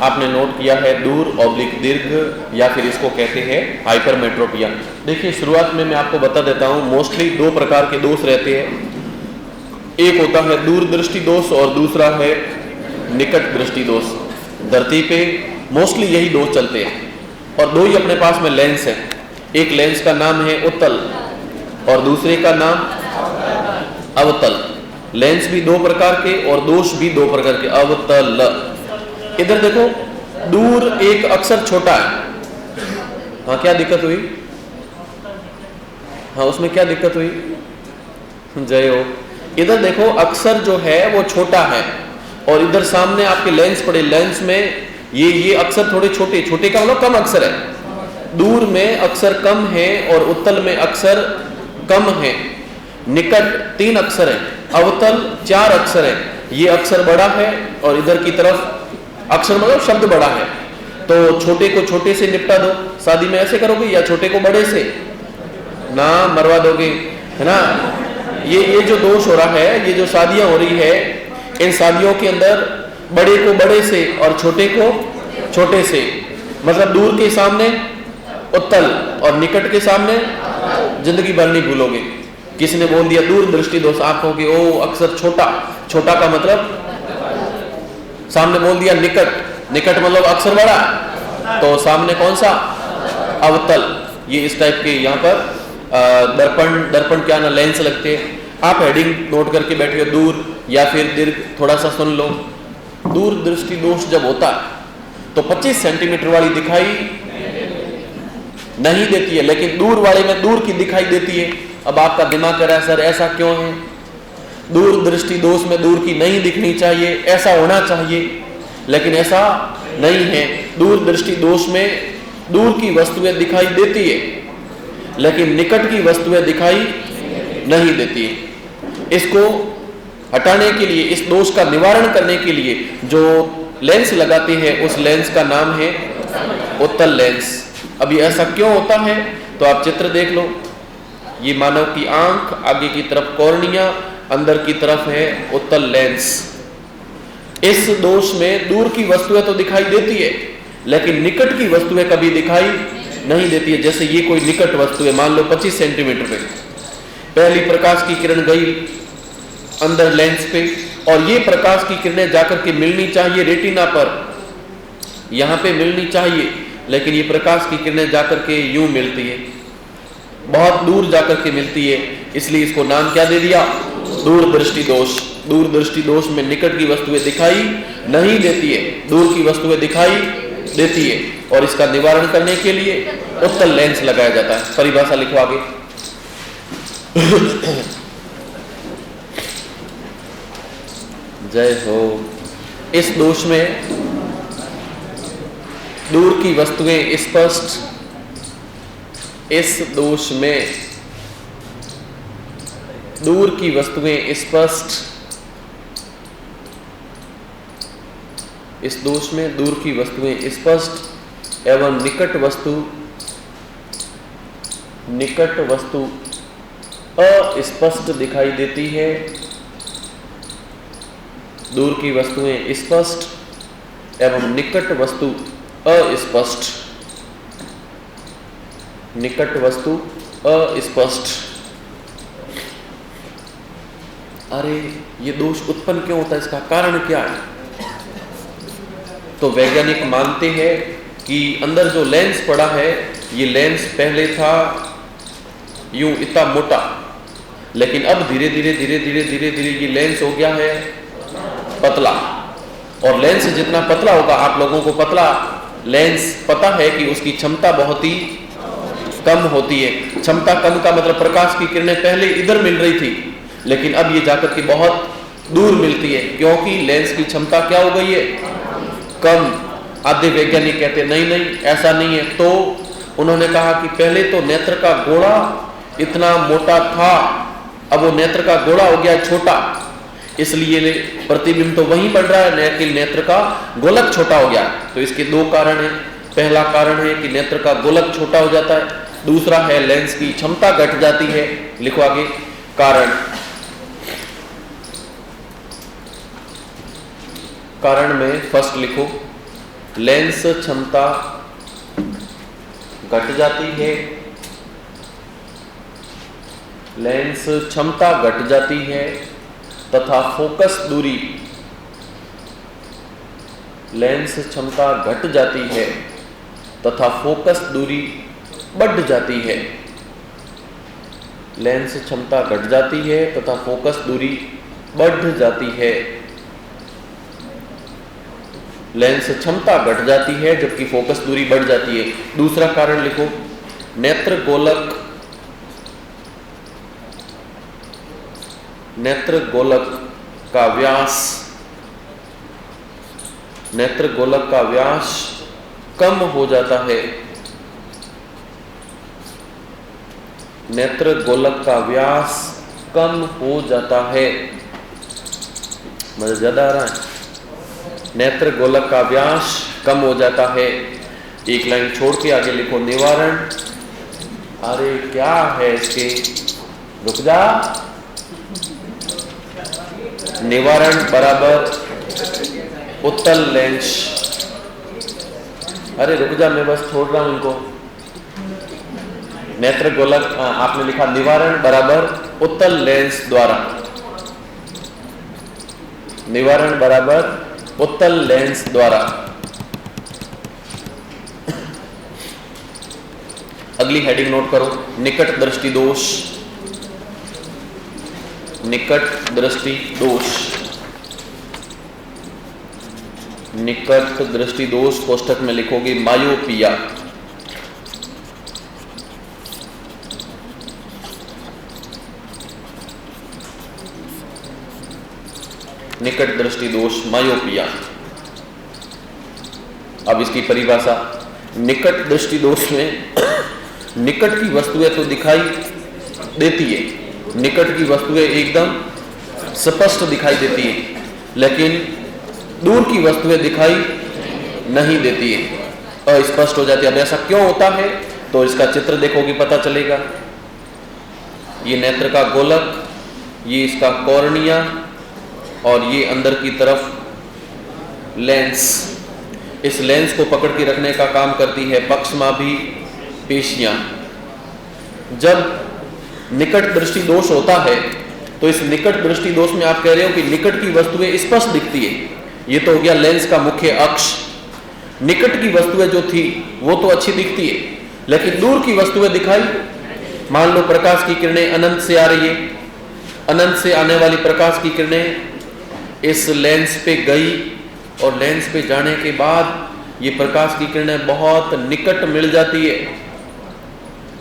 आपने नोट किया है दूर ऑब्लिक दीर्घ, या फिर इसको कहते हैं हाइपरमेट्रोपिया। देखिए शुरुआत में मैं आपको बता देता हूँ, मोस्टली दो प्रकार के दोष रहते हैं। एक होता है दूरदृष्टि दोष और दूसरा है निकट दृष्टि दोष। धरती पे मोस्टली यही दोष चलते हैं और दो ही अपने पास में लेंस है। एक लेंस का नाम है उत्तल और दूसरे का नाम अवतल। लेंस भी दो प्रकार के और दोष भी दो प्रकार के, अवतल। इधर देखो, दूर एक अक्षर छोटा है। हाँ, क्या दिक्कत हुई? हाँ, उसमें क्या दिक्कत हुई? जय हो। इधर देखो, अक्षर जो है वो छोटा है और इधर सामने आपके लेंस पड़े। लेंस में ये अक्षर थोड़े छोटे, छोटे का मतलब कम अक्षर है। दूर में अक्षर कम है और उत्तल में अक्षर कम है। निकट 3 अक्षर है, अवतल 4 अक्षर है। ये अक्षर बड़ा है और इधर की तरफ अक्षर मतलब शब्द बड़ा है। तो छोटे को छोटे से निपटा दो। शादी में ऐसे करोगे या छोटे को बड़े से ना मरवा दोगे, है ना? ये जो दोष हो रहा है, ये जो शादियां हो रही है, इन शादियों के अंदर बड़े को बड़े से और छोटे को छोटे से, मतलब दूर के सामने उत्तल और निकट के सामने जिंदगी भर नहीं भूलोगे। किसी ने बोल दिया दूर दृष्टि दोष, आप कहोगे ओ अक्षर छोटा, छोटा का मतलब सामने बोल दिया निकट, निकट मतलब अक्षर बड़ा, तो सामने कौन सा? अवतल। ये इस टाइप के यहाँ पर दर्पण क्या ना लेंस लगते हैं। आप हेडिंग नोट करके बैठे हो, दूर या फिर दीर्घ, थोड़ा सा सुन लो। दूर दृष्टि दोष जब होता है तो 25 सेंटीमीटर वाली दिखाई नहीं देती है, लेकिन दूर वाले में दूर की दिखाई देती है। अब आपका दिमाग कह रहा है सर ऐसा क्यों है? दूर दृष्टि दोष में दूर की नहीं दिखनी चाहिए, ऐसा होना चाहिए, लेकिन ऐसा नहीं है। दूर दृष्टि दोष में दूर की वस्तुएं दिखाई देती है, लेकिन निकट की वस्तुएं दिखाई नहीं देती है। इसको हटाने के लिए, इस दोष का निवारण करने के लिए जो लेंस लगाते हैं, उस लेंस का नाम है उत्तल लेंस। अभी ऐसा क्यों होता है तो आप चित्र देख लो। ये मानव की आंख, आगे की तरफ कॉर्निया, अंदर की तरफ है उत्तल लेंस। इस दोष में दूर की वस्तुएं तो दिखाई देती है, लेकिन निकट की वस्तुएं कभी दिखाई नहीं देती है। जैसे ये कोई निकट वस्तु है, मान लो 25 सेंटीमीटर पे, पहली प्रकाश की किरण गई अंदर लेंस पे और ये प्रकाश की किरणें जाकर के मिलनी चाहिए रेटिना पर, यहाँ पे मिलनी चाहिए, लेकिन ये प्रकाश की किरणें जाकर के यूं मिलती है, बहुत दूर जाकर के मिलती है। इसलिए इसको नाम क्या दे दिया? दूरदृष्टि दोष। दूरदृष्टि दोष में निकट की वस्तुएं दिखाई नहीं देती है, दूर की वस्तुएं दिखाई देती है, और इसका निवारण करने के लिए उत्तल लेंस लगाया जाता है। परिभाषा लिखो आगे। जय हो। इस दोष में दूर की वस्तुएं स्पष्ट, इस दोष में दूर की वस्तुएं स्पष्ट, इस दोष में दूर की वस्तुएं स्पष्ट एवं निकट वस्तु अस्पष्ट दिखाई देती है। दूर की वस्तुएं स्पष्ट एवं निकट वस्तु अस्पष्ट, निकट वस्तु अस्पष्ट। अरे ये दोष उत्पन्न क्यों होता है, इसका कारण क्या है? तो वैज्ञानिक मानते हैं कि अंदर जो लेंस पड़ा है, ये लेंस पहले था यूं इतना मोटा, लेकिन अब धीरे धीरे ये लेंस हो गया है पतला। और लेंस जितना पतला होगा, आप लोगों को पतला लेंस पता है कि उसकी क्षमता बहुत ही कम होती है। क्षमता कम का मतलब प्रकाश की किरणें पहले इधर मिल रही थी, लेकिन अब ये जाकर के बहुत दूर मिलती है, क्योंकि लेंस की क्षमता क्या हो गई है? कम। आधे वैज्ञानिक कहते हैं नहीं ऐसा नहीं है। तो उन्होंने कहा कि पहले तो नेत्र का गोला इतना मोटा था, अब वो नेत्र का गोला हो गया छोटा, इसलिए प्रतिबिंब तो वहीं बन रहा है, लेकिन नेत्र का गोलक छोटा हो गया। तो इसके दो कारण हैं। पहला कारण है कि नेत्र का गोलक छोटा हो जाता है, दूसरा है लेंस की क्षमता घट जाती है। लिखो आगे कारण। कारण में फर्स्ट लिखो लेंस क्षमता घट जाती है, लेंस क्षमता घट जाती है तथा फोकस दूरी, लेंस क्षमता घट जाती है तथा फोकस दूरी बढ़ जाती है। लेंस क्षमता घट जाती है तथा फोकस दूरी बढ़ जाती है। लेंस क्षमता घट जाती है जबकि फोकस दूरी बढ़ जाती है। दूसरा कारण लिखो, नेत्र गोलक का व्यास, नेत्र गोलक का व्यास कम हो जाता है, नेत्र गोलक का व्यास कम हो जाता है। मजा ज्यादा आ रहा है। नेत्र गोलक का व्यास कम हो जाता है। एक लाइन छोड़ के आगे लिखो निवारण। अरे क्या है इसके, रुक जा। निवारण बराबर उत्तल लेंस। अरे रुक जा, मैं बस छोड़ रहा हूं इनको। नेत्र गोलक आपने लिखा निवारण बराबर उत्तल लेंस द्वारा, निवारण बराबर उत्तल लेंस द्वारा। अगली हेडिंग नोट करो, निकट दृष्टि दोष। निकट दृष्टि दोष, निकट दृष्टि दोष कोष्टक में लिखोगे मायोपिया। निकट दृष्टि दोष मायोपिया। अब इसकी परिभाषा, निकट दृष्टि दोष में निकट की वस्तुएं तो दिखाई देती है, निकट की वस्तुएं एकदम स्पष्ट दिखाई देती है, लेकिन दूर की वस्तुएं दिखाई नहीं देती है, अस्पष्ट हो जाती है। अब ऐसा क्यों होता है तो इसका चित्र देखोगे पता चलेगा। ये नेत्र का गोलक, ये इसका कॉर्निया और ये अंदर की तरफ लेंस। इस लेंस को पकड़ के रखने का काम करती है पक्षमाभी पेशियां। जब निकट दृष्टि दोष होता है तो इस निकट दृष्टि दोष में आप कह रहे हो कि निकट की वस्तुएं स्पष्ट दिखती है, ये तो हो गया लेंस का मुख्य अक्ष। निकट की वस्तुएं जो थी वो तो अच्छी दिखती है, लेकिन दूर की वस्तुएं दिखाई, मान लो प्रकाश की किरणें अनंत से आ रही है, अनंत से आने वाली प्रकाश की किरणें इस लेंस पे गई और लेंस पे जाने के बाद ये प्रकाश की किरणें बहुत निकट मिल जाती है।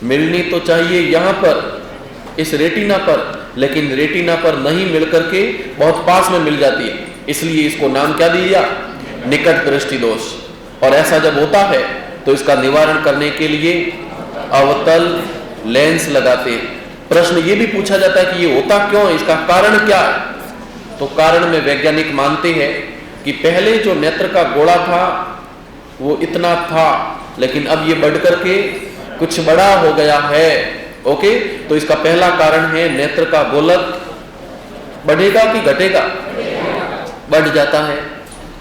मिलनी तो चाहिए यहाँ पर इस रेटिना पर, लेकिन रेटिना पर नहीं मिल करके बहुत पास में मिल जाती है, इसलिए इसको नाम क्या दिया, निकट दृष्टि दोष। और ऐसा जब होता है तो इसका निवारण करने के लिए अवतल लेंस लगाते हैं। प्रश्न ये भी पूछा जाता है कि ये होता क्यों है, इसका कारण क्या है। तो कारण में वैज्ञानिक मानते हैं कि पहले जो नेत्र का गोला था वो इतना था, लेकिन अब ये बढ़ करके कुछ बड़ा हो गया है। ओके, तो इसका पहला कारण है नेत्र का गोलक बढ़ेगा कि घटेगा, बढ़ जाता है।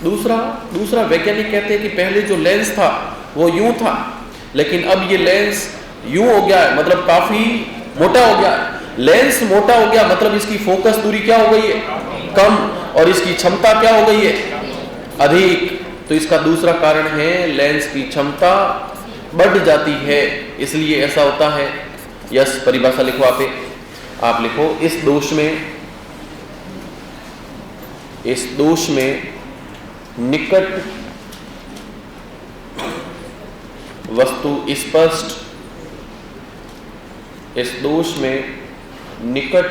दूसरा वैज्ञानिक कहते हैं कि पहले जो लेंस था वो यूं था, लेकिन अब ये लेंस यूं हो गया है, मतलब काफी मोटा हो गया है। लेंस मोटा हो गया मतलब इसकी फोकस दूरी क्या हो गई है, कम, और इसकी क्षमता क्या हो गई है, अधिक। तो इसका दूसरा कारण है लेंस की क्षमता बढ़ जाती है, इसलिए ऐसा होता है। यस, परिभाषा लिखो आप लिखो, इस दोष में निकट वस्तु स्पष्ट, इस दोष में निकट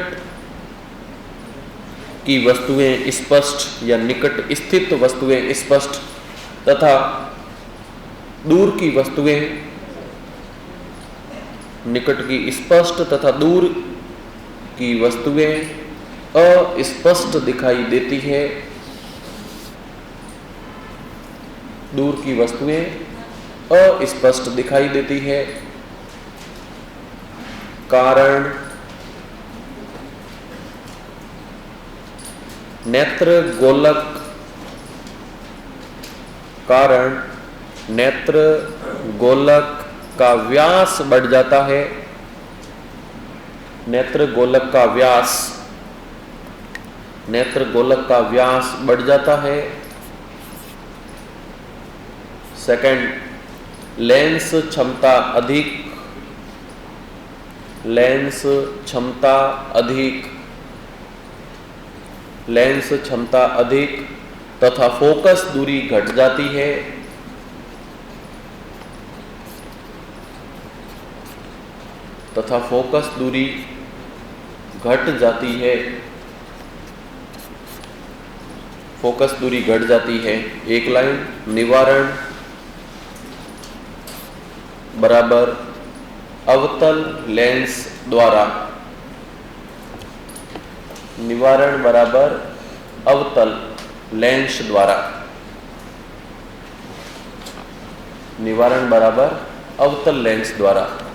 की वस्तुएं स्पष्ट या निकट स्थित वस्तुएं स्पष्ट तथा दूर की वस्तुएं, निकट की स्पष्ट तथा दूर की वस्तुएं अस्पष्ट दिखाई देती है। दूर की वस्तुएं अस्पष्ट दिखाई देती है। कारण नेत्र गोलक कारण नेत्र गोलक का व्यास बढ़ जाता है। नेत्र गोलक का व्यास बढ़ जाता है। सेकंड, लेंस क्षमता अधिक तथा फोकस दूरी घट जाती है। फोकस दूरी घट जाती है। एक लाइन, निवारण बराबर अवतल लेंस द्वारा। निवारण बराबर अवतल लेंस द्वारा। निवारण बराबर अवतल लेंस द्वारा।